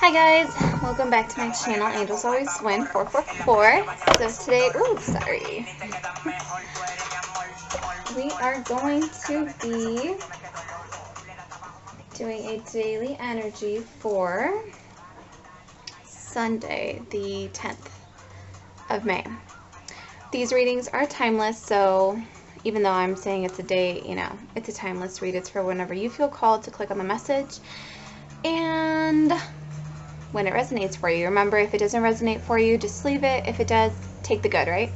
Hi guys, welcome back to my channel, Angels Always Win 444. So today, sorry. We are going to be doing a daily energy for Sunday, the 10th of May. These readings are timeless, so even though I'm saying it's a day, it's a timeless read. It's for whenever you feel called to click on the message and when it resonates for you. Remember, if it doesn't resonate for you, just leave it. If it does, take the good, right?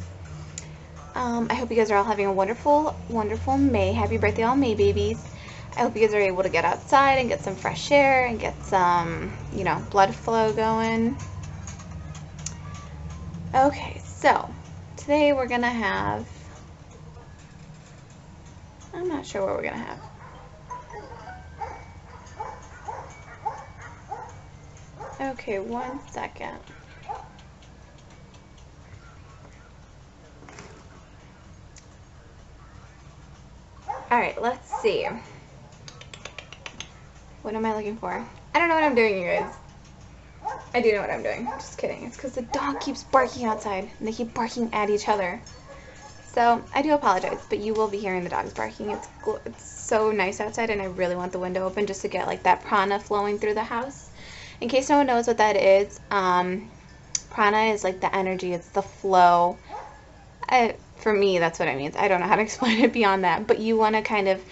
I hope you guys are all having a wonderful, wonderful May. Happy birthday, all May babies. I hope you guys are able to get outside and get some fresh air and get some, blood flow going. Okay, so today we're going to have, I'm not sure what we're going to have. Okay, 1 second. Alright, let's see. What am I looking for? I don't know what I'm doing, you guys. I do know what I'm doing. Just kidding. It's because the dog keeps barking outside, and they keep barking at each other. So, I do apologize, but you will be hearing the dogs barking. It's so nice outside, and I really want the window open just to get, like, that prana flowing through the house. In case no one knows what that is, prana is, like, the energy. It's the flow. For me, that's what it means. I don't know how to explain it beyond that, but you want to kind of,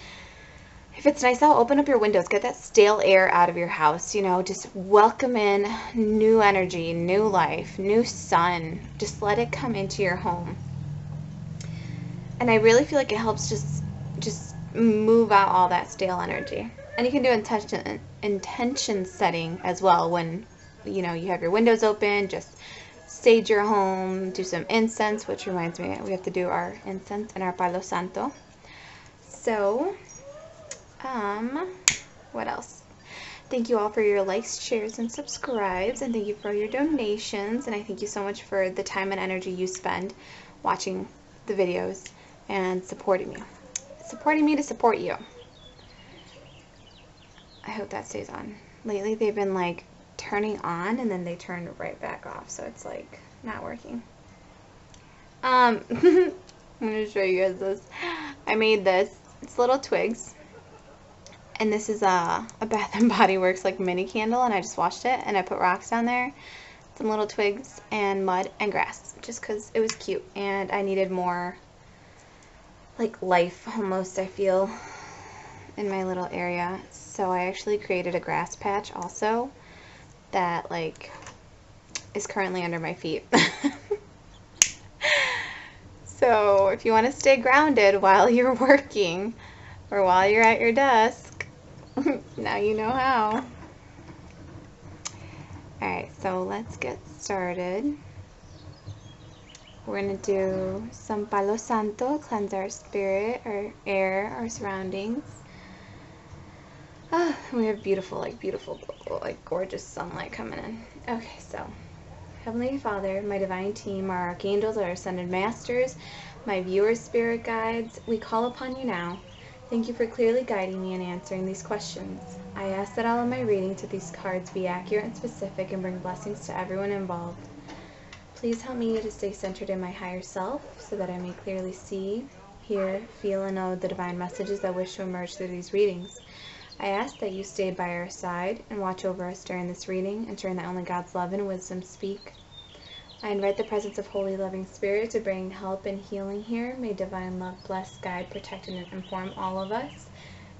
if it's nice out, open up your windows, get that stale air out of your house, just welcome in new energy, new life, new sun. Just let it come into your home. And I really feel like it helps just move out all that stale energy. And you can do intention setting as well when, you have your windows open. Just sage your home, do some incense, which reminds me, we have to do our incense and our Palo Santo. So, what else? Thank you all for your likes, shares, and subscribes, and thank you for your donations, and I thank you so much for the time and energy you spend watching the videos and supporting me. Supporting me to support you. I hope that stays on. Lately, they've been, like, turning on, and then they turn right back off, so it's, like, not working. I'm going to show you guys this. I made this. It's little twigs. And this is a Bath & Body Works like mini candle, and I just washed it, and I put rocks down there, some little twigs, and mud, and grass, just because it was cute, and I needed more, like, life, almost, I feel, in my little area. So I actually created a grass patch, also, that, like, is currently under my feet. So, if you want to stay grounded while you're working, or while you're at your desk, now you know how. Alright, so let's get started. We're going to do some Palo Santo, cleanse our spirit, our air, our surroundings. We have beautiful, gorgeous sunlight coming in. Okay, so, Heavenly Father, my divine team, our archangels, our ascended masters, my viewers, spirit guides, we call upon you now. Thank you for clearly guiding me and answering these questions. I ask that all of my readings of these cards be accurate and specific and bring blessings to everyone involved. Please help me to stay centered in my higher self so that I may clearly see, hear, feel, and know the divine messages that wish to emerge through these readings. I ask that you stay by our side and watch over us during this reading, ensuring that only God's love and wisdom speak. I invite the presence of Holy Loving Spirit to bring help and healing here. May divine love bless, guide, protect, and inform all of us.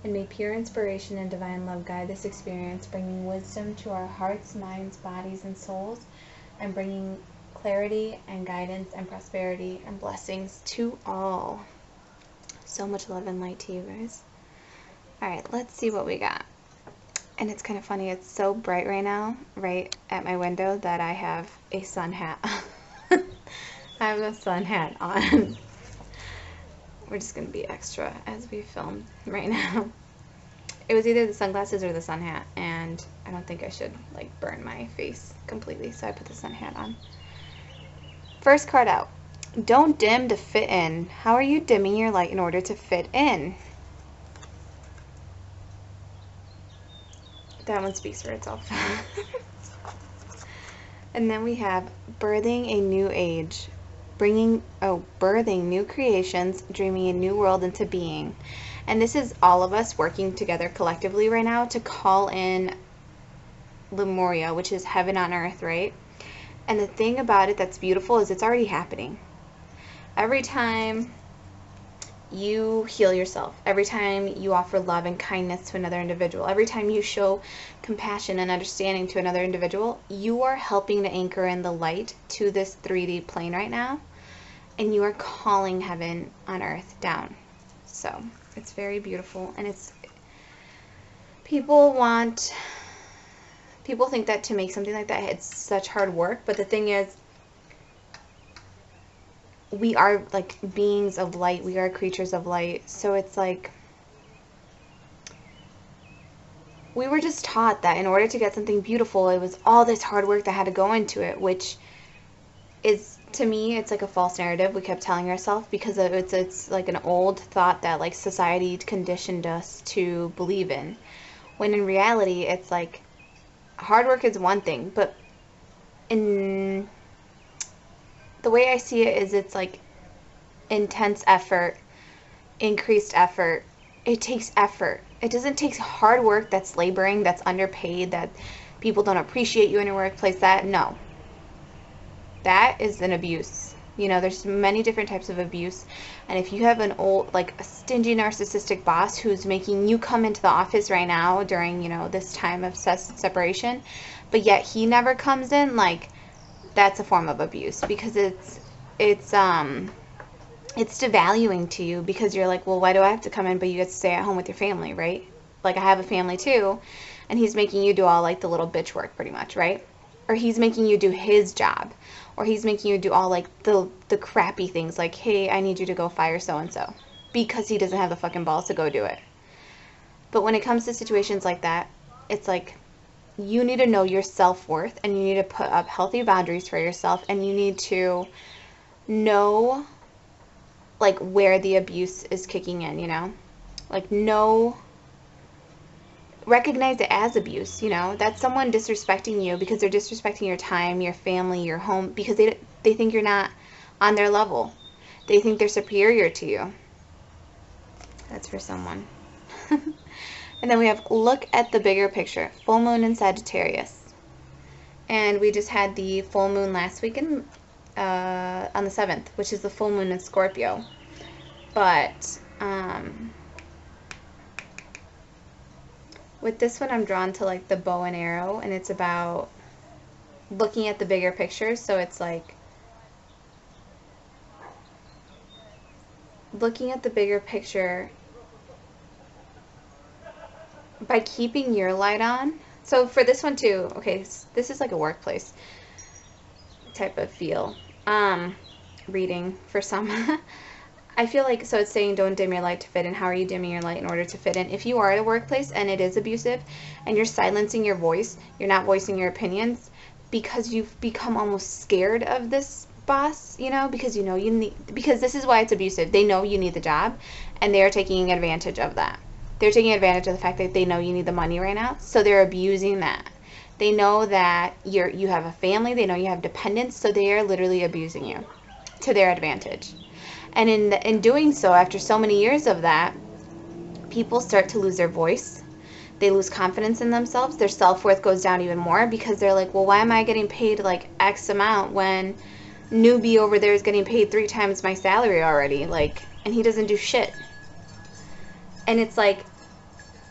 And may pure inspiration and divine love guide this experience, bringing wisdom to our hearts, minds, bodies, and souls, and bringing clarity and guidance and prosperity and blessings to all. So much love and light to you guys. Alright, let's see what we got. And it's kind of funny, it's so bright right now, right at my window, that I have a sun hat. I have a sun hat on. We're just going to be extra as we film right now. It was either the sunglasses or the sun hat, and I don't think I should, like, burn my face completely, so I put the sun hat on. First card out. Don't dim to fit in. How are you dimming your light in order to fit in? That one speaks for itself. And then we have birthing a new age, birthing new creations, dreaming a new world into being. And this is all of us working together collectively right now to call in Lemuria, which is heaven on earth, right? And the thing about it that's beautiful is it's already happening. Every time you heal yourself, every time you offer love and kindness to another individual, every time you show compassion and understanding to another individual, you are helping to anchor in the light to this 3D plane right now, and you are calling heaven on earth down. So it's very beautiful, and people think that to make something like that, it's such hard work, but the thing is, we are like beings of light, we are creatures of light. So it's like, we were just taught that in order to get something beautiful, it was all this hard work that had to go into it, which is, to me, it's like a false narrative we kept telling ourselves, because it's like an old thought that like society conditioned us to believe in, when in reality it's like hard work is one thing, but in the way I see it is, it's like intense effort, increased effort. It takes effort. It doesn't take hard work that's laboring, that's underpaid, that people don't appreciate you in your workplace. No. That is an abuse. You know, there's many different types of abuse. And if you have a stingy narcissistic boss who's making you come into the office right now during, this time of separation, but yet he never comes in, like, that's a form of abuse, because it's devaluing to you, because you're like, well, why do I have to come in, but you get to stay at home with your family, right? Like, I have a family too, and he's making you do all like the little bitch work pretty much, right? Or he's making you do his job, or he's making you do all like the crappy things, like, hey, I need you to go fire so-and-so, because he doesn't have the fucking balls to go do it. But when it comes to situations like that, it's like, you need to know your self-worth, and you need to put up healthy boundaries for yourself, and you need to know, like, where the abuse is kicking in, like, recognize it as abuse, that's someone disrespecting you because they're disrespecting your time, your family, your home, because they think you're not on their level. They think they're superior to you. That's for someone. And then we have look at the bigger picture. Full moon in Sagittarius. And we just had the full moon last weekend on the 7th, which is the full moon in Scorpio. But with this one, I'm drawn to like the bow and arrow, and it's about looking at the bigger picture. So it's like looking at the bigger picture by keeping your light on. So for this one too, okay, this is like a workplace type of feel reading for some. I feel like, so it's saying don't dim your light to fit in. How are you dimming your light in order to fit in? If you are at a workplace and it is abusive and you're silencing your voice, you're not voicing your opinions because you've become almost scared of this boss, because because this is why it's abusive. They know you need the job, and they are taking advantage of that. They're taking advantage of the fact that they know you need the money right now, so they're abusing that. They know that you have a family, they know you have dependents, so they are literally abusing you to their advantage. And in doing so, after so many years of that, people start to lose their voice. They lose confidence in themselves. Their self-worth goes down even more, because they're like, well, why am I getting paid like X amount when newbie over there is getting paid 3 times my salary already, like, and he doesn't do shit. And it's like,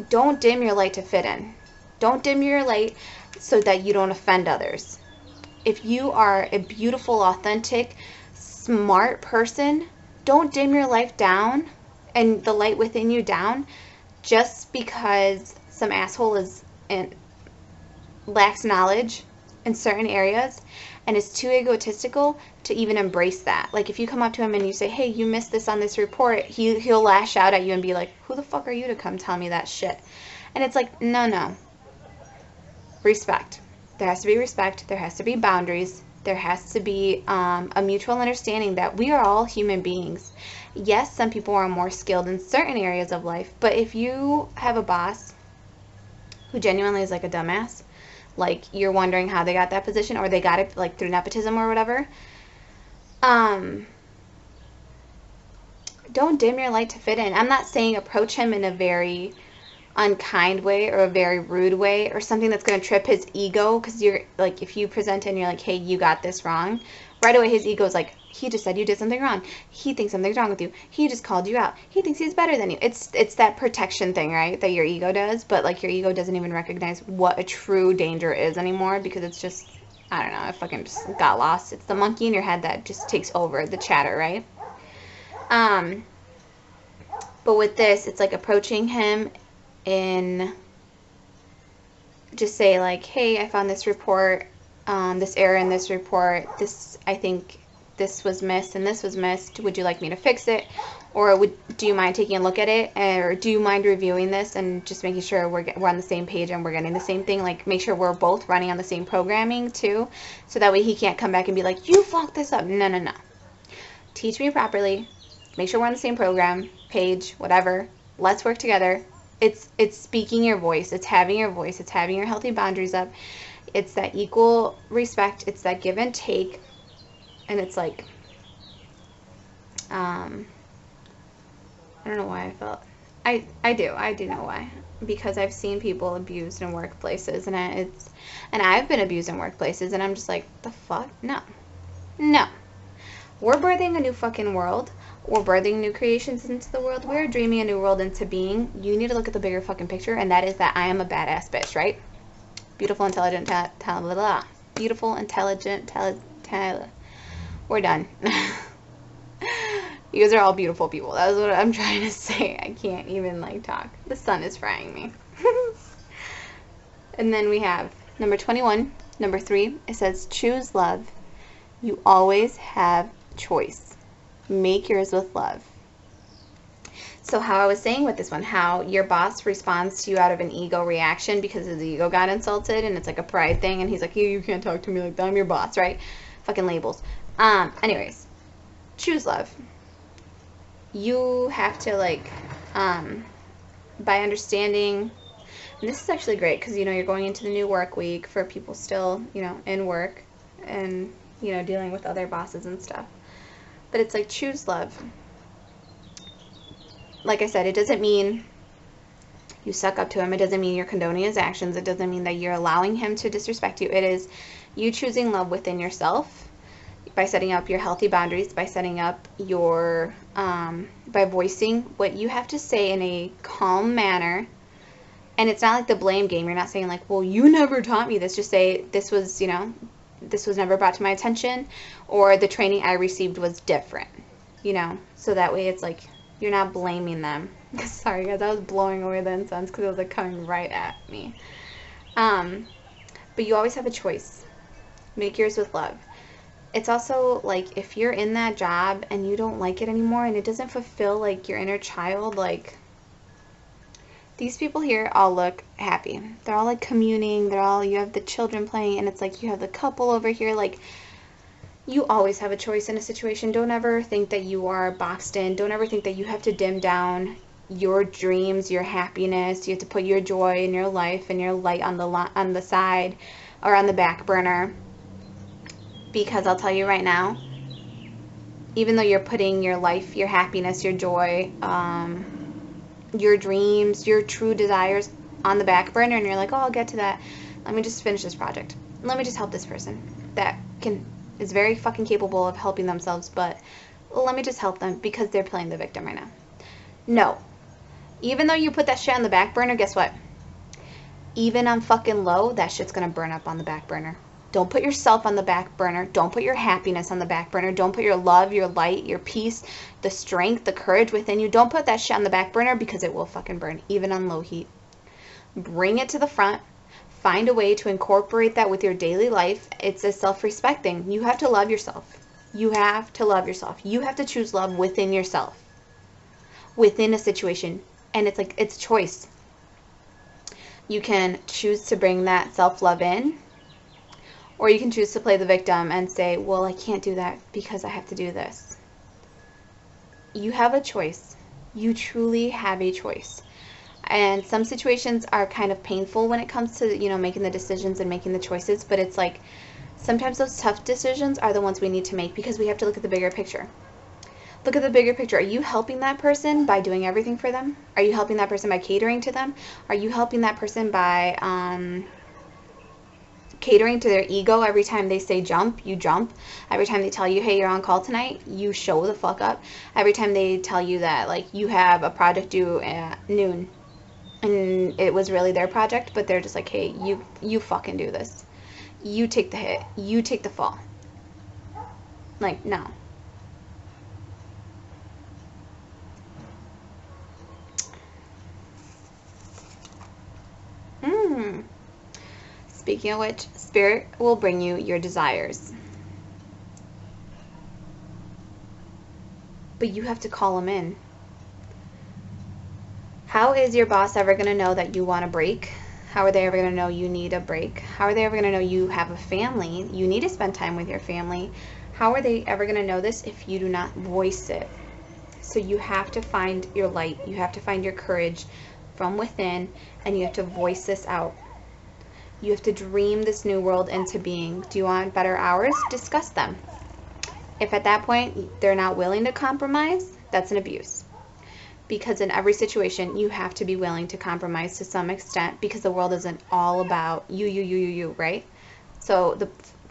don't dim your light to fit in. Don't dim your light so that you don't offend others. If you are a beautiful, authentic, smart person, don't dim your life down and the light within you down just because some asshole lacks knowledge in certain areas and is too egotistical to even embrace that. Like, if you come up to him and you say, hey, you missed this on this report, he'll lash out at you and be like, who the fuck are you to come tell me that shit? And it's like, no. Respect. There has to be respect. There has to be boundaries. There has to be a mutual understanding that we are all human beings. Yes, some people are more skilled in certain areas of life, but if you have a boss who genuinely is like a dumbass, like you're wondering how they got that position, or they got it like through nepotism or whatever. Don't dim your light to fit in. I'm not saying approach him in a very unkind way or a very rude way or something that's going to trip his ego, because you're like, if you present and you're like, hey, you got this wrong, right away his ego's like, he just said you did something wrong, he thinks something's wrong with you, he just called you out, he thinks he's better than you. It's that protection thing, right, that your ego does, but like your ego doesn't even recognize what a true danger is anymore, because it's just, I don't know, I fucking just got lost. It's the monkey in your head that just takes over the chatter, right? But with this, it's like approaching him in, just say like, hey, I found this report, this error in this report, this, I think this was missed and this was missed, would you like me to fix it, or do you mind taking a look at it, or do you mind reviewing this and just making sure we're on the same page and we're getting the same thing, like make sure we're both running on the same programming too, so that way he can't come back and be like, you fucked this up. No, no, no. Teach me properly, make sure we're on the same program, page, whatever, let's work together. It's speaking your voice, it's having your voice, it's having your healthy boundaries up, it's that equal respect, it's that give and take, and it's like, I don't know why I felt, I do know why, because I've seen people abused in workplaces, and I've been abused in workplaces, and I'm just like, the fuck, no, we're birthing a new fucking world. We're birthing new creations into the world. We're dreaming a new world into being. You need to look at the bigger fucking picture, and that is that I am a badass bitch, right? Beautiful, intelligent, beautiful, intelligent, we're done. You guys are all beautiful people. That is what I'm trying to say. I can't even like talk. The sun is frying me. And then we have number 21, number 3. It says, choose love. You always have choice. Make yours with love. So how I was saying with this one, how your boss responds to you out of an ego reaction because his ego got insulted, and it's like a pride thing, and he's like, you can't talk to me like that, I'm your boss, right? Fucking labels. Anyways, choose love. You have to like, by understanding, and this is actually great because, you know, you're going into the new work week for people still, you know, in work and, you know, dealing with other bosses and stuff. But it's like, choose love. Like I said, it doesn't mean you suck up to him. It doesn't mean you're condoning his actions. It doesn't mean that you're allowing him to disrespect you. It is you choosing love within yourself by setting up your healthy boundaries, by setting up your, by voicing what you have to say in a calm manner. And it's not like the blame game. You're not saying like, well, you never taught me this. Just say, this was, you know, this was never brought to my attention, or the training I received was different, you know, so that way it's like, you're not blaming them. Sorry guys, I was blowing away the incense because it was like coming right at me. But you always have a choice. Make yours with love. It's also like, if you're in that job and you don't like it anymore and it doesn't fulfill like your inner child, like, these people here all look happy. They're all like communing. They're all, you have the children playing, and it's like you have the couple over here. Like, you always have a choice in a situation. Don't ever think that you are boxed in. Don't ever think that you have to dim down your dreams, your happiness. You have to put your joy in your life and your light on the side or on the back burner. Because I'll tell you right now, even though you're putting your life, your happiness, your joy, your dreams, your true desires on the back burner, and you're like, oh, I'll get to that. Let me just finish this project. Let me just help this person that is very fucking capable of helping themselves, but let me just help them because they're playing the victim right now. No. Even though you put that shit on the back burner, guess what? Even on fucking low, that shit's gonna burn up on the back burner. Don't put yourself on the back burner. Don't put your happiness on the back burner. Don't put your love, your light, your peace, the strength, the courage within you. Don't put that shit on the back burner, because it will fucking burn, even on low heat. Bring it to the front. Find a way to incorporate that with your daily life. It's a self-respect thing. You have to love yourself. You have to love yourself. You have to choose love within yourself, within a situation. And it's like, it's choice. You can choose to bring that self-love in, or you can choose to play the victim and say, well, I can't do that because I have to do this. You have a choice. You truly have a choice. And some situations are kind of painful when it comes to, you know, making the decisions and making the choices, but it's like sometimes those tough decisions are the ones we need to make because we have to look at the bigger picture. Look at the bigger picture. Are you helping that person by doing everything for them? Are you helping that person by catering to them? Are you helping that person by catering to their ego? Every time they say jump, you jump. Every time they tell you, hey, you're on call tonight, you show the fuck up. Every time they tell you that, like, you have a project due at noon and it was really their project, but they're just like, hey, you fucking do this. You take the hit. You take the fall. Like, no. Speaking of which, Spirit will bring you your desires. But you have to call them in. How is your boss ever going to know that you want a break? How are they ever going to know you need a break? How are they ever going to know you have a family? You need to spend time with your family. How are they ever going to know this if you do not voice it? So you have to find your light. You have to find your courage from within, and you have to voice this out. You have to dream this new world into being. Do you want better hours? Discuss them. If at that point they're not willing to compromise, that's an abuse. Because in every situation, you have to be willing to compromise to some extent, because the world isn't all about you, right? So,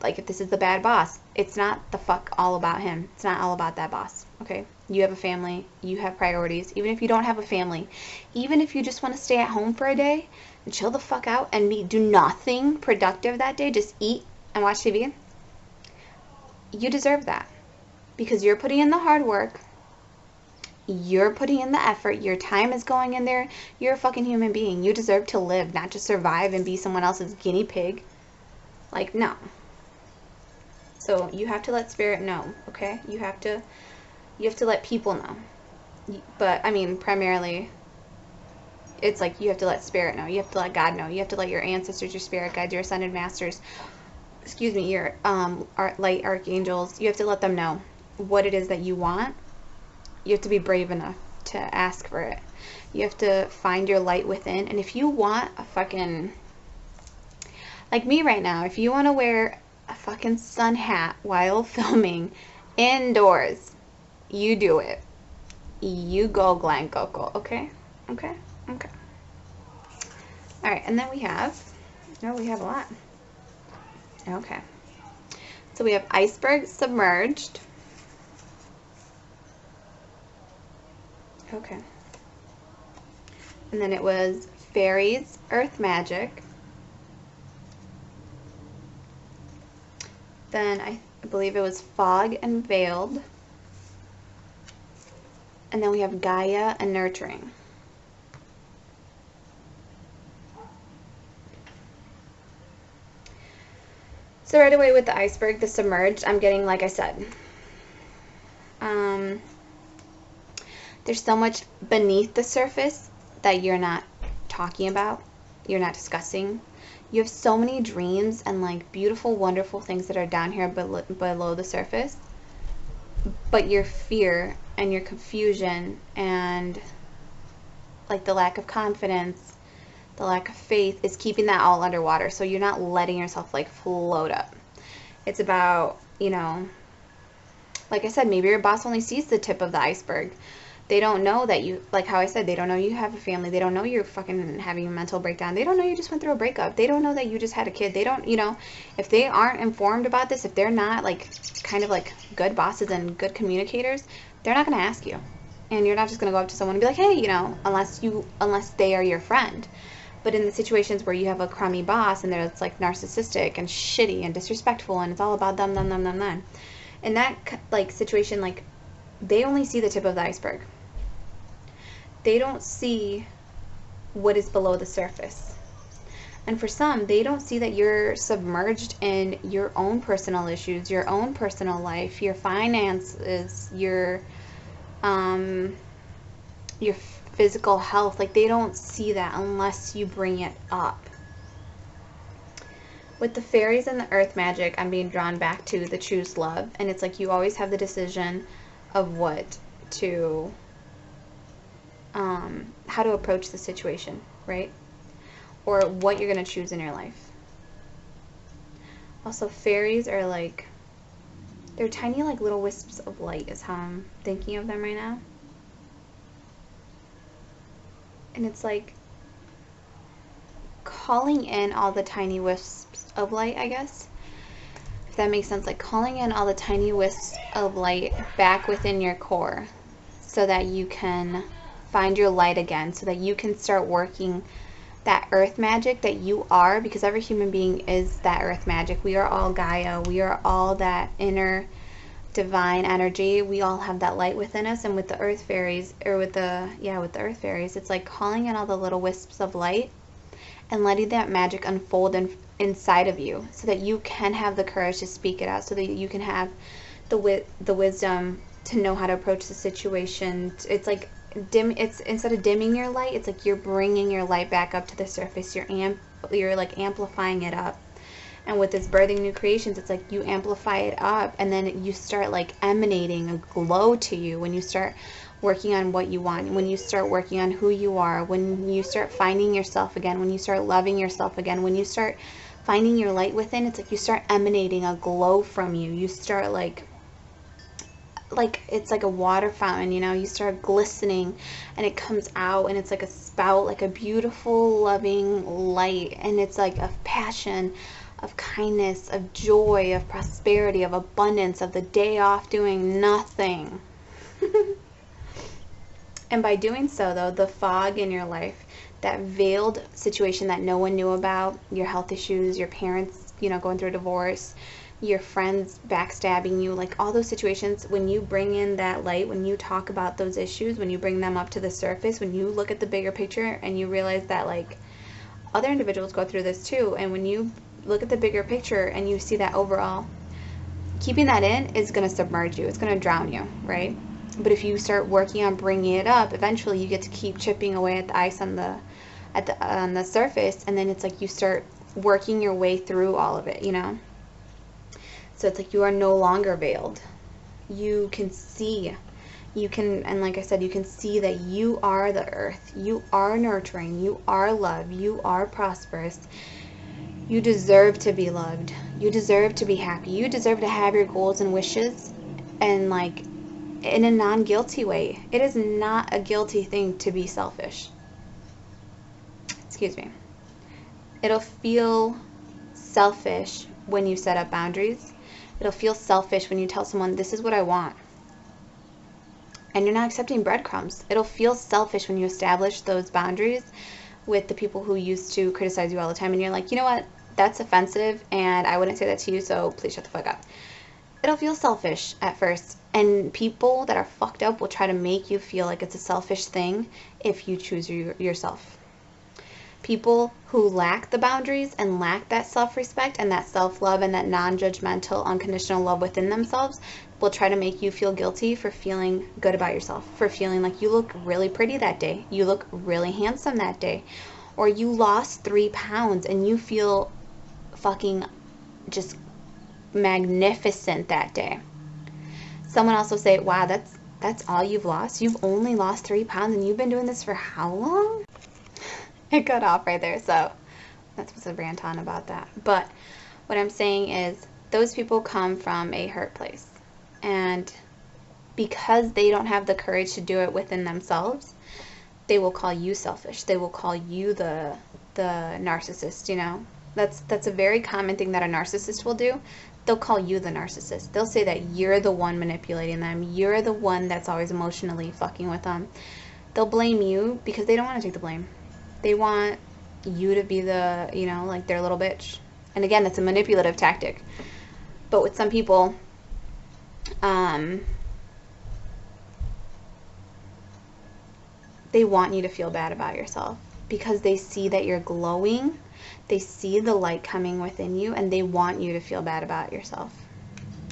if this is the bad boss, it's not the fuck all about him. It's not all about that boss, okay? You have a family. You have priorities. Even if you don't have a family, even if you just want to stay at home for a day and chill the fuck out and do nothing productive that day, just eat and watch TV, you deserve that. Because you're putting in the hard work. You're putting in the effort. Your time is going in there. You're a fucking human being. You deserve to live, not just survive and be someone else's guinea pig. Like, no. So you have to let Spirit know, okay? You have to let people know. But, I mean, primarily, it's like you have to let Spirit know. You have to let God know. You have to let your ancestors, your spirit guides, your ascended masters, your light archangels, you have to let them know what it is that you want. You have to be brave enough to ask for it. You have to find your light within. And if you want a fucking, like me right now, if you want to wear a fucking sun hat while filming indoors, you do it. You go, Glenn Coco. Okay? Okay? Okay. Alright, and then we have a lot. Okay. So we have iceberg submerged. Okay. And then it was fairies, earth magic. Then I believe it was fog and veiled. And then we have Gaia and nurturing. So right away with the iceberg, the submerged, I'm getting, like I said, there's so much beneath the surface that you're not talking about, you're not discussing. You have so many dreams and like beautiful, wonderful things that are down here below the surface, but your fear and your confusion and like the lack of confidence, the lack of faith is keeping that all underwater. So you're not letting yourself like float up. It's about, you know, like I said, maybe your boss only sees the tip of the iceberg. They don't know that you, like how I said, they don't know you have a family. They don't know you're fucking having a mental breakdown. They don't know you just went through a breakup. They don't know that you just had a kid. They don't, you know, if they aren't informed about this, if they're not like kind of like good bosses and good communicators, they're not going to ask you. And you're not just going to go up to someone and be like, hey, you know, unless they are your friend. But in the situations where you have a crummy boss and they're like narcissistic and shitty and disrespectful and it's all about them. In that like situation, like they only see the tip of the iceberg. They don't see what is below the surface. And for some, they don't see that you're submerged in your own personal issues, your own personal life, your finances, your physical health. Like they don't see that unless you bring it up. With the fairies and the earth magic, I'm being drawn back to the choose love. And it's like you always have the decision of what to how to approach the situation, right? Or what you're going to choose in your life. Also, fairies are like, they're tiny like little wisps of light is how I'm thinking of them right now. And it's like calling in all the tiny wisps of light, I guess. If that makes sense, like calling in all the tiny wisps of light back within your core so that you can find your light again, so that you can start working that earth magic that you are, because every human being is that earth magic. We are all Gaia. We are all that inner divine energy. We all have that light within us. And with the earth fairies, or with the earth fairies, it's like calling in all the little wisps of light and letting that magic unfold inside of you so that you can have the courage to speak it out, so that you can have the wisdom to know how to approach the situation. It's like it's instead of dimming your light, it's like you're bringing your light back up to the surface. You're like amplifying it up. And with this birthing new creations, it's like you amplify it up, and then you start like emanating a glow to you when you start working on what you want, when you start working on who you are, when you start finding yourself again, when you start loving yourself again, when you start finding your light within. It's like you start emanating a glow from you. You start like it's like a water fountain, you know, you start glistening and it comes out, and it's like a spout, like a beautiful loving light, and it's like of passion, of kindness, of joy, of prosperity, of abundance, of the day off doing nothing. And by doing so, though, the fog in your life, that veiled situation that no one knew about, your health issues, your parents, you know, going through a divorce, your friends backstabbing you, like all those situations, when you bring in that light, when you talk about those issues, when you bring them up to the surface, when you look at the bigger picture and you realize that like other individuals go through this too, and when you look at the bigger picture and you see that overall, keeping that in is going to submerge you. It's going to drown you, right? But if you start working on bringing it up, eventually you get to keep chipping away at the ice on the surface, and then it's like you start working your way through all of it, you know? So it's like you are no longer veiled. You can see. And like I said, you can see that you are the earth. You are nurturing. You are love. You are prosperous. You deserve to be loved. You deserve to be happy. You deserve to have your goals and wishes, and like in a non-guilty way. It is not a guilty thing to be selfish. Excuse me. It'll feel selfish when you set up boundaries. It'll feel selfish when you tell someone, this is what I want, and you're not accepting breadcrumbs. It'll feel selfish when you establish those boundaries with the people who used to criticize you all the time, and you're like, you know what, that's offensive, and I wouldn't say that to you, so please shut the fuck up. It'll feel selfish at first, and people that are fucked up will try to make you feel like it's a selfish thing if you choose yourself. People who lack the boundaries and lack that self-respect and that self-love and that non-judgmental, unconditional love within themselves will try to make you feel guilty for feeling good about yourself, for feeling like you look really pretty that day, you look really handsome that day, or you lost 3 pounds and you feel fucking just magnificent that day. Someone else will say, wow, that's all you've lost? You've only lost 3 pounds and you've been doing this for how long? It cut off right there, so that's supposed to rant on about that. But what I'm saying is those people come from a hurt place, and because they don't have the courage to do it within themselves, they will call you selfish. They will call you the narcissist, you know. That's a very common thing that a narcissist will do. They'll call you the narcissist. They'll say that you're the one manipulating them. You're the one that's always emotionally fucking with them. They'll blame you because they don't want to take the blame. They want you to be the, you know, like their little bitch. And again, that's a manipulative tactic. But with some people, they want you to feel bad about yourself because they see that you're glowing. They see the light coming within you, and they want you to feel bad about yourself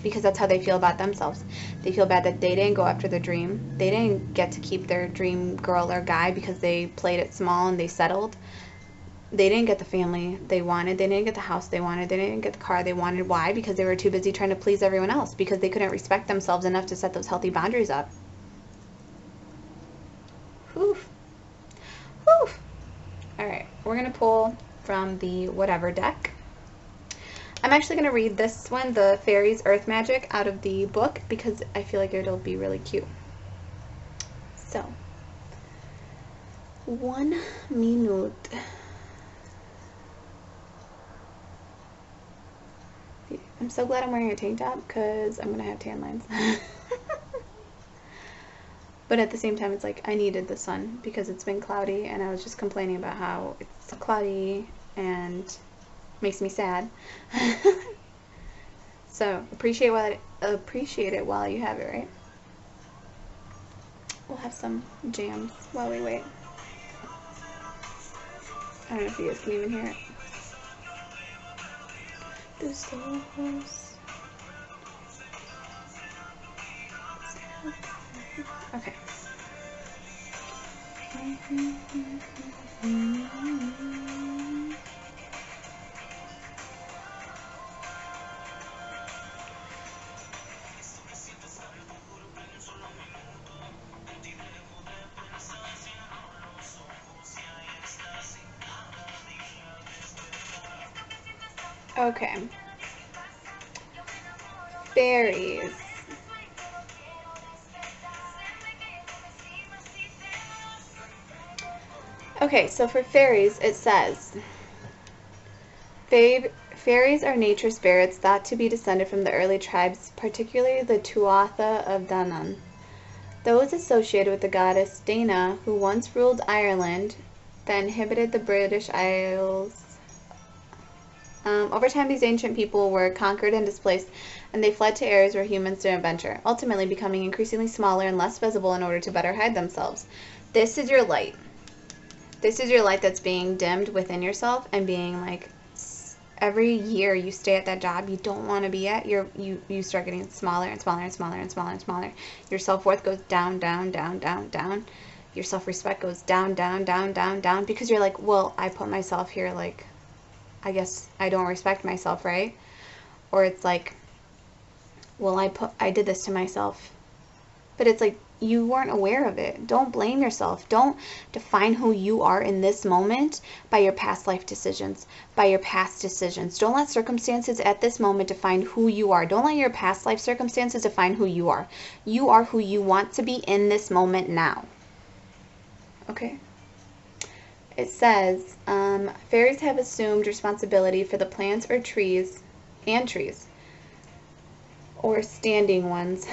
because that's how they feel about themselves. They feel bad that they didn't go after their dream. They didn't get to keep their dream girl or guy because they played it small and they settled. They didn't get the family they wanted. They didn't get the house they wanted. They didn't get the car they wanted. Why? Because they were too busy trying to please everyone else, because they couldn't respect themselves enough to set those healthy boundaries up. Whew. we're going to pull from the whatever deck. I'm actually going to read this one, the Fairies Earth Magic, out of the book because I feel like it'll be really cute. So, 1 minute. I'm so glad I'm wearing a tank top because I'm going to have tan lines. But at the same time, it's like I needed the sun because it's been cloudy and I was just complaining about how it's cloudy and makes me sad. So appreciate it while you have it, right? We'll have some jams while we wait. I don't know if you guys can even hear it. The stars. Okay. Okay. Fairies. Okay, so for fairies, it says, fairies are nature spirits thought to be descended from the early tribes, particularly the Tuatha of Danann. Those associated with the goddess Dana, who once ruled Ireland, then inhabited the British Isles. Over time, these ancient people were conquered and displaced, and they fled to areas where humans didn't venture, ultimately becoming increasingly smaller and less visible in order to better hide themselves. This is your light. This is your light that's being dimmed within yourself and being like, every year you stay at that job you don't want to be at, you start getting smaller and smaller and smaller and smaller and smaller. Your self-worth goes down, down, down, down, down. Your self-respect goes down, down, down, down, down, because you're like, well, I put myself here, like, I guess I don't respect myself, right? Or it's like, well, I did this to myself. But it's like, you weren't aware of it. Don't blame yourself. Don't define who you are in this moment by your past life decisions, by your past decisions. Don't let circumstances at this moment define who you are. Don't let your past life circumstances define who you are. You are who you want to be in this moment now. Okay? It says, fairies have assumed responsibility for the plants or trees, or standing ones.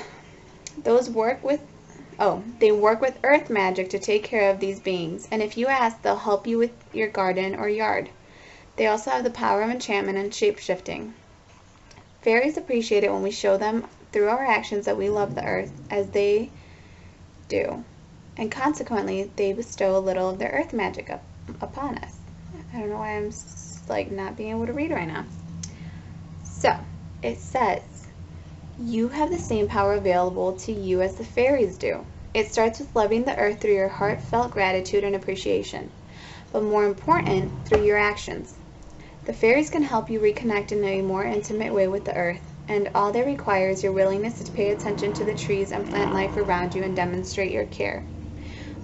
They work with earth magic to take care of these beings, and if you ask, they'll help you with your garden or yard. They also have the power of enchantment and shape-shifting. Fairies appreciate it when we show them through our actions that we love the earth as they do, and consequently, they bestow a little of their earth magic upon us. I don't know why I'm like not being able to read right now. So, it says, you have the same power available to you as the fairies do. It starts with loving the earth through your heartfelt gratitude and appreciation, but more important, through your actions. The fairies can help you reconnect in a more intimate way with the earth, and all they require is your willingness to pay attention to the trees and plant life around you and demonstrate your care.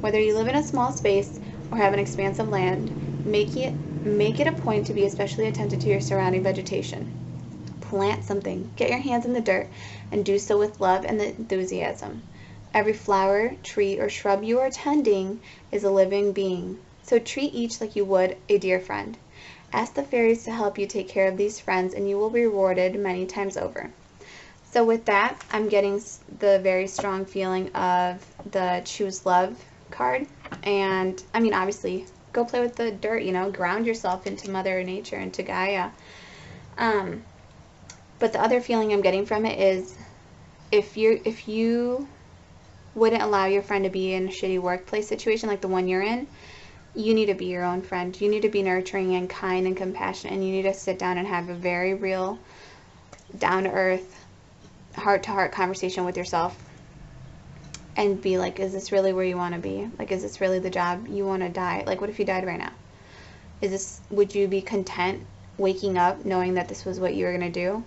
Whether you live in a small space or have an expanse of land, make it a point to be especially attentive to your surrounding vegetation. Plant something, get your hands in the dirt, and do so with love and enthusiasm. Every flower, tree, or shrub you are tending is a living being, so treat each like you would a dear friend. Ask the fairies to help you take care of these friends, and you will be rewarded many times over. So with that, I'm getting the very strong feeling of the Choose Love card, and I mean, obviously, go play with the dirt, ground yourself into Mother Nature, into Gaia. But the other feeling I'm getting from it is if you wouldn't allow your friend to be in a shitty workplace situation like the one you're in, you need to be your own friend. You need to be nurturing and kind and compassionate, and you need to sit down and have a very real, down-to-earth, heart-to-heart conversation with yourself and be like, is this really where you want to be? Like, is this really the job you want to die? Like, what if you died right now? Would you be content waking up knowing that this was what you were going to do?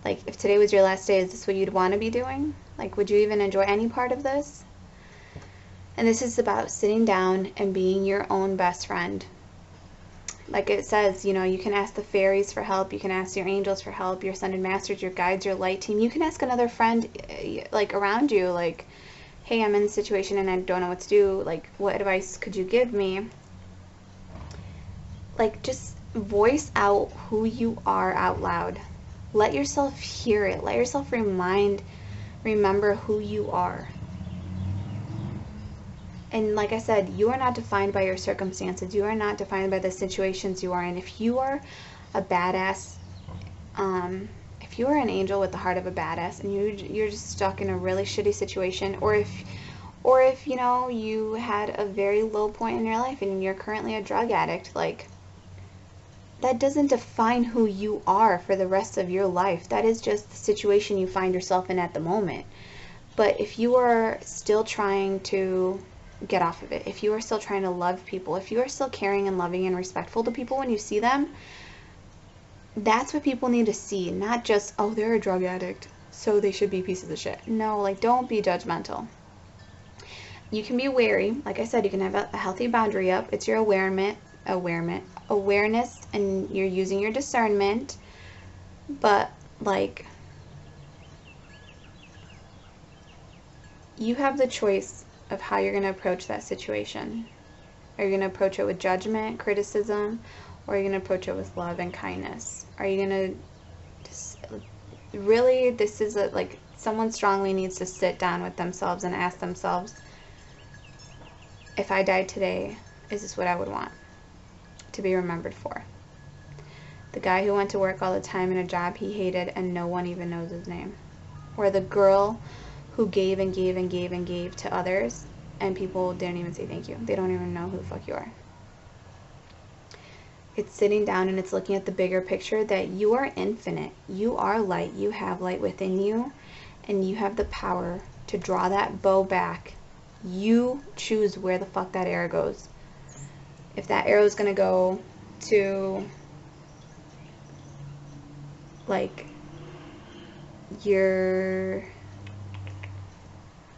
Like, if today was your last day, is this what you'd want to be doing? Like, would you even enjoy any part of this? And this is about sitting down and being your own best friend. Like it says, you know, you can ask the fairies for help, you can ask your angels for help, your ascended masters, your guides, your light team. You can ask another friend, like, around you, like, hey, I'm in this situation and I don't know what to do. Like, what advice could you give me? Like, just voice out who you are out loud. Let yourself hear it. Let yourself remember who you are. And like I said, you are not defined by your circumstances. You are not defined by the situations you are in. If you are a badass, if you are an angel with the heart of a badass, and you're just stuck in a really shitty situation, or if you know, you had a very low point in your life and you're currently a drug addict, like, that doesn't define who you are for the rest of your life. That is just the situation you find yourself in at the moment. But if you are still trying to get off of it, if you are still trying to love people, if you are still caring and loving and respectful to people when you see them, that's what people need to see. Not just, oh, they're a drug addict, so they should be pieces of shit. No, like, don't be judgmental. You can be wary. Like I said, you can have a healthy boundary up. It's your awareness, and you're using your discernment. But, like, you have the choice of how you're going to approach that situation. Are you going to approach it with judgment, criticism, or are you going to approach it with love and kindness? Are you going to just, really, this is like, someone strongly needs to sit down with themselves and ask themselves, if I died today, is this what I would want to be remembered for? The guy who went to work all the time in a job he hated and no one even knows his name? Or the girl who gave and gave and gave and gave to others, and people didn't even say thank you. They don't even know who the fuck you are. It's sitting down and it's looking at the bigger picture, that you are infinite. You are light. You have light within you, and you have the power to draw that bow back. You choose where the fuck that arrow goes. If that arrow is going to go to, like,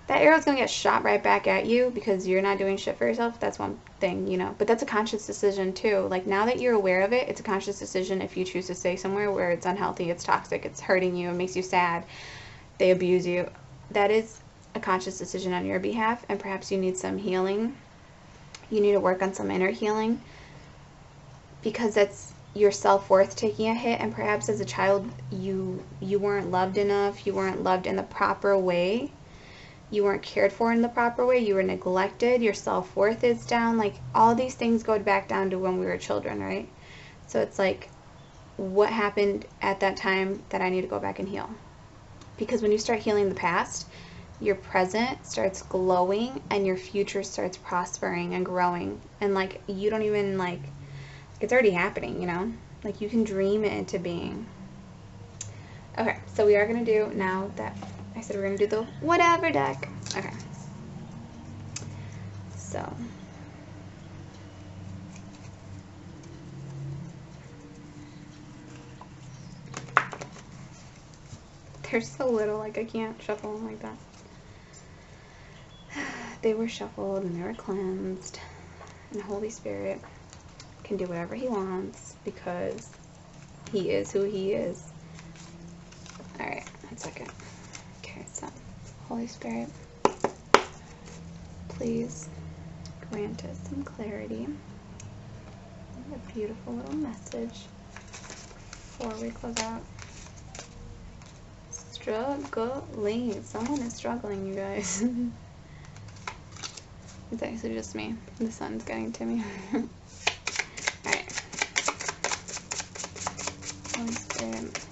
that arrow's going to get shot right back at you because you're not doing shit for yourself. That's one thing, you know. But that's a conscious decision, too. Like, now that you're aware of it, it's a conscious decision if you choose to stay somewhere where it's unhealthy, it's toxic, it's hurting you, it makes you sad, they abuse you. That is a conscious decision on your behalf, and perhaps you need some healing. You need to work on some inner healing, because that's your self-worth taking a hit, and perhaps as a child you weren't loved enough, you weren't loved in the proper way. You weren't cared for in the proper way. You were neglected. Your self-worth is down. Like, all these things go back down to when we were children, right? So it's like, what happened at that time that I need to go back and heal? Because when you start healing the past, your present starts glowing and your future starts prospering and growing. And, like, you don't even, like, it's already happening, you know? Like, you can dream it into being. Okay, so we are going to do, now that I said we're going to do the whatever deck. Okay. So. They're so little, like, I can't shuffle them like that. They were shuffled and they were cleansed. And the Holy Spirit can do whatever he wants because he is who he is. Alright, 1 second. So, Holy Spirit, please grant us some clarity. A beautiful little message before we close out. Struggling. Someone is struggling, you guys. It's actually just me. The sun's getting to me. Alright. Holy Spirit.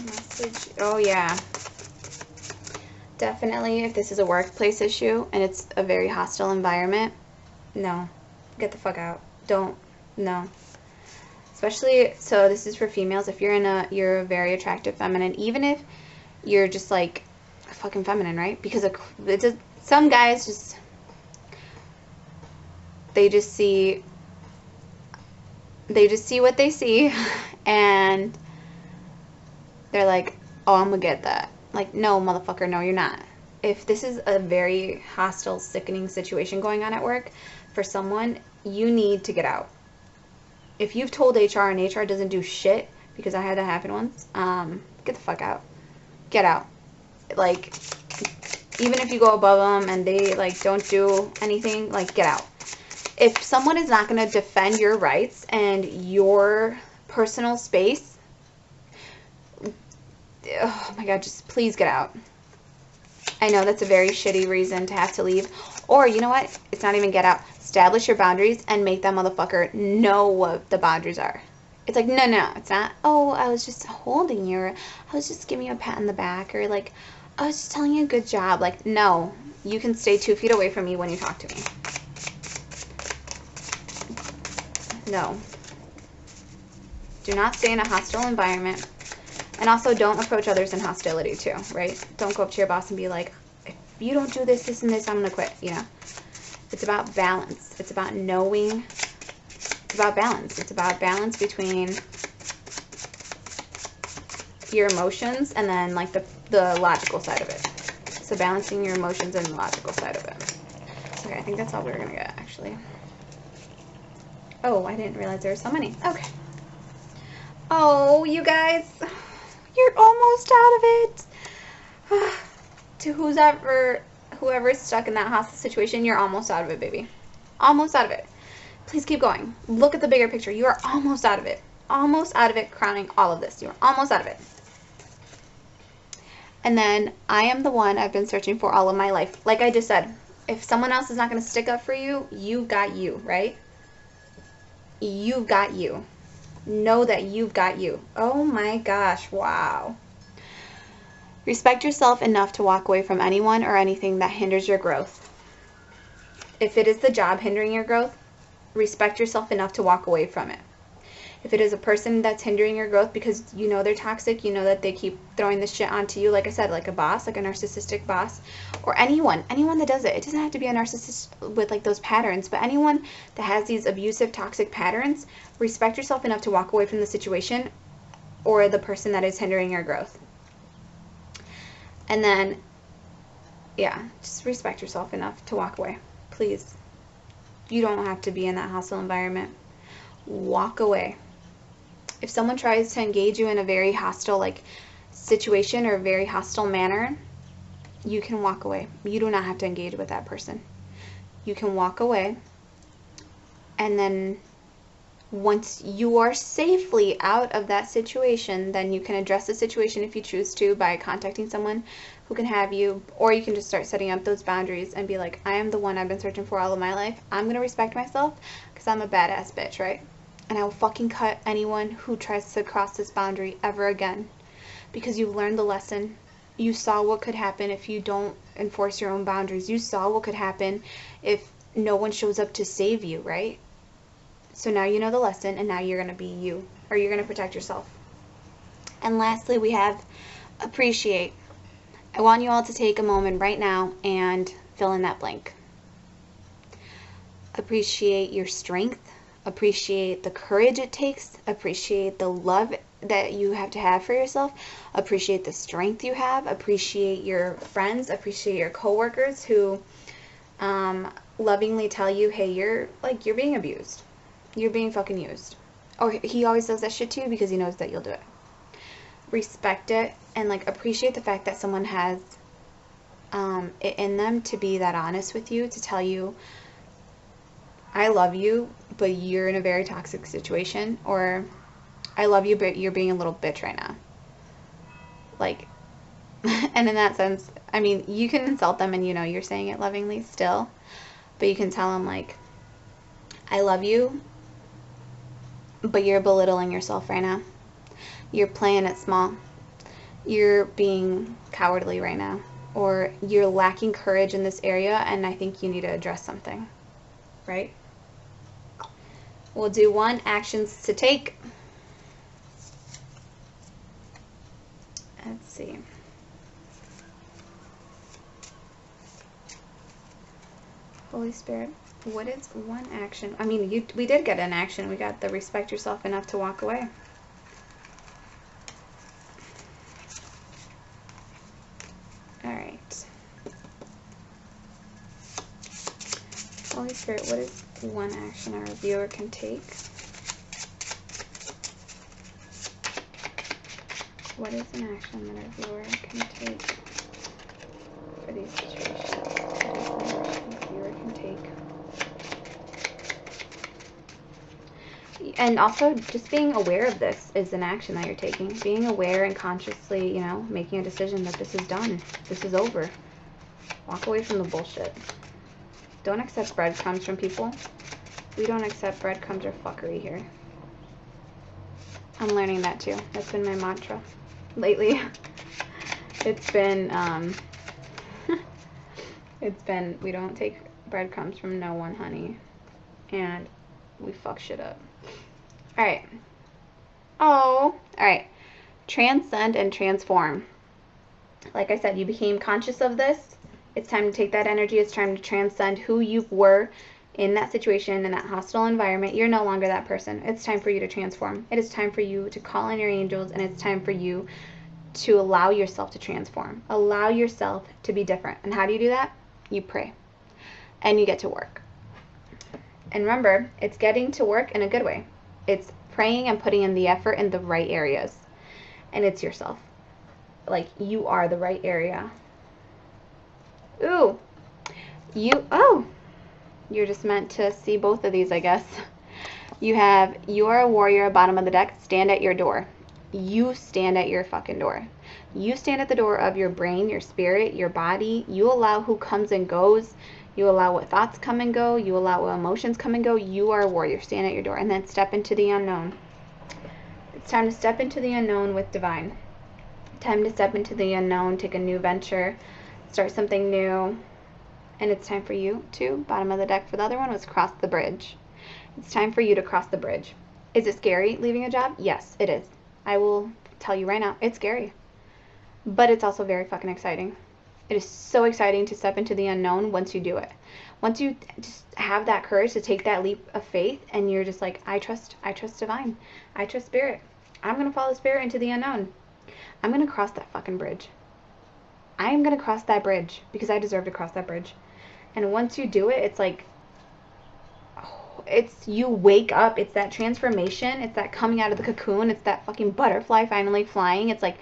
Message. Oh yeah, definitely. If this is a workplace issue and it's a very hostile environment, no, get the fuck out. Don't. No. Especially, so this is for females. If you're a very attractive feminine, even if you're just like fucking feminine, right? Because some guys just, they just see what they see, and they're like, oh, I'm gonna get that. Like, no, motherfucker, no, you're not. if this is a very hostile, sickening situation going on at work for someone, you need to get out. If you've told HR and HR doesn't do shit, because I had that happen once, get the fuck out. Get out. Like, even if you go above them and they, like, don't do anything, like, get out. If someone is not going to defend your rights and your personal space, oh my God, just please get out. I know that's a very shitty reason to have to leave. Or, you know what? It's not even get out. Establish your boundaries and make that motherfucker know what the boundaries are. It's like, no, it's not, oh, I was just holding you, or I was just giving you a pat on the back, or like, I was just telling you a good job. Like, no, you can stay 2 feet away from me when you talk to me. No. Do not stay in a hostile environment. And also don't approach others in hostility too, right? Don't go up to your boss and be like, if you don't do this, this, and this, I'm going to quit, you know? It's about balance. It's about knowing. It's about balance. It's about balance between your emotions and then like the logical side of it. So balancing your emotions and the logical side of it. Okay, I think that's all we're going to get actually. Oh, I didn't realize there were so many. Okay. Oh, you guys, you're almost out of it. To whoever's stuck in that hostage situation, you're almost out of it, baby. Almost out of it. Please keep going. Look at the bigger picture. You are almost out of it. Almost out of it, crowning all of this. You're almost out of it. And then, I am the one I've been searching for all of my life. Like I just said, if someone else is not going to stick up for you, you've got you, right? You've got you. Know that you've got you. Oh my gosh, wow. Respect yourself enough to walk away from anyone or anything that hinders your growth. If it is the job hindering your growth, respect yourself enough to walk away from it. If it is a person that's hindering your growth because you know they're toxic, you know that they keep throwing this shit onto you, like I said, like a boss, like a narcissistic boss, or anyone that does it. It doesn't have to be a narcissist with like those patterns, but anyone that has these abusive, toxic patterns, respect yourself enough to walk away from the situation or the person that is hindering your growth. And then, yeah, just respect yourself enough to walk away. Please. You don't have to be in that hostile environment. Walk away. If someone tries to engage you in a very hostile like situation or a very hostile manner, you can walk away. You do not have to engage with that person. You can walk away, and then once you are safely out of that situation, then you can address the situation if you choose to by contacting someone who can have you, or you can just start setting up those boundaries and be like, I am the one I've been searching for all of my life. I'm going to respect myself because I'm a badass bitch, right? And I will fucking cut anyone who tries to cross this boundary ever again, because you've learned the lesson. You saw what could happen if you don't enforce your own boundaries. You saw what could happen if no one shows up to save you, right? So now you know the lesson, and now you're going to be you, or you're going to protect yourself. And lastly, we have appreciate. I want you all to take a moment right now and fill in that blank. Appreciate your strength. Appreciate the courage it takes. Appreciate the love that you have to have for yourself. Appreciate the strength you have. Appreciate your friends. Appreciate your coworkers who lovingly tell you, hey, you're being abused. You're being fucking used. Or he always does that shit to you because he knows that you'll do it. Respect it and like appreciate the fact that someone has it in them to be that honest with you, to tell you, I love you, but you're in a very toxic situation, or I love you, but you're being a little bitch right now. Like, and in that sense, I mean, you can insult them and you know you're saying it lovingly still, but you can tell them like, I love you, but you're belittling yourself right now. You're playing it small. You're being cowardly right now, or you're lacking courage in this area, and I think you need to address something, right? We'll do 1 actions to take. Let's see. Holy Spirit, what is 1 action? I mean, we did get an action. We got the respect yourself enough to walk away. All right. Holy Spirit, what is one action our viewer can take? What is an action that our viewer can take for these situations? What is an action the viewer can take? And also, just being aware of this is an action that you're taking. Being aware and consciously, you know, making a decision that this is done. This is over. Walk away from the bullshit. Don't accept breadcrumbs from people. We don't accept breadcrumbs or fuckery here. I'm learning that too. That's been my mantra lately. It's been, we don't take breadcrumbs from no one, honey. And we fuck shit up. Alright. Oh, alright. Transcend and transform. Like I said, you became conscious of this. It's time to take that energy. It's time to transcend who you were in that situation, in that hostile environment. You're no longer that person. It's time for you to transform. It is time for you to call in your angels, and it's time for you to allow yourself to transform. Allow yourself to be different. And how do you do that? You pray. And you get to work. And remember, it's getting to work in a good way. It's praying and putting in the effort in the right areas. And it's yourself. Like, you are the right area. Ooh. You're just meant to see both of these, I guess. You have, you are a warrior, bottom of the deck, stand at your door. You stand at your fucking door. You stand at the door of your brain, your spirit, your body. You allow who comes and goes. You allow what thoughts come and go. You allow what emotions come and go. You are a warrior. Stand at your door. And then step into the unknown. It's time to step into the unknown with divine. Time to step into the unknown, take a new venture, start something new. And it's time for you to, bottom of the deck for the other one, was cross the bridge. It's time for you to cross the bridge. Is it scary leaving a job? Yes, it is. I will tell you right now, it's scary. But it's also very fucking exciting. It is so exciting to step into the unknown once you do it. Once you just have that courage to take that leap of faith, and you're just like, I trust divine. I trust spirit. I'm going to follow spirit into the unknown. I'm going to cross that fucking bridge. I am going to cross that bridge because I deserve to cross that bridge. And once you do it, it's like, it's, you wake up. It's that transformation. It's that coming out of the cocoon. It's that fucking butterfly finally flying. It's like,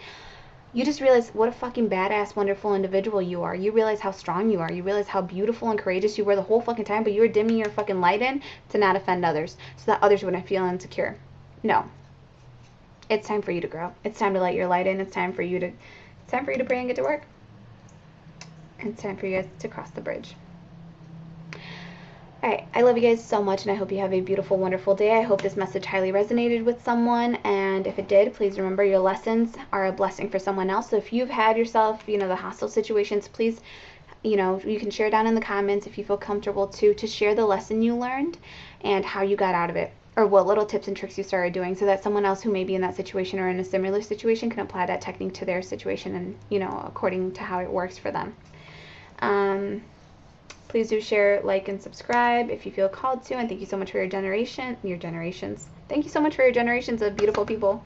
you just realize what a fucking badass, wonderful individual you are. You realize how strong you are. You realize how beautiful and courageous you were the whole fucking time, but you were dimming your fucking light in to not offend others, so that others wouldn't feel insecure. No. It's time for you to grow. It's time to light your light in. It's time for you to pray and get to work. And it's time for you guys to cross the bridge. Alright, I love you guys so much, and I hope you have a beautiful, wonderful day. I hope this message highly resonated with someone, and if it did, please remember your lessons are a blessing for someone else. So if you've had yourself, you know, the hostile situations, please, you know, you can share down in the comments if you feel comfortable to share the lesson you learned and how you got out of it, or what little tips and tricks you started doing, so that someone else who may be in that situation or in a similar situation can apply that technique to their situation and, you know, according to how it works for them. Please do share, like, and subscribe if you feel called to, and thank you so much for your generations. Thank you so much for your generations of beautiful people.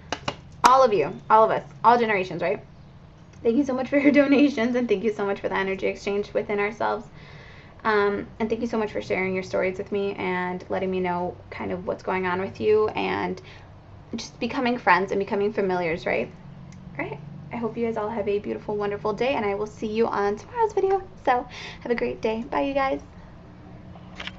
All of you, all of us, all generations, right? Thank you so much for your donations, and thank you so much for the energy exchange within ourselves. And thank you so much for sharing your stories with me and letting me know kind of what's going on with you, and just becoming friends and becoming familiars, right? All right. I hope you guys all have a beautiful, wonderful day, and I will see you on tomorrow's video. So have a great day. Bye, you guys.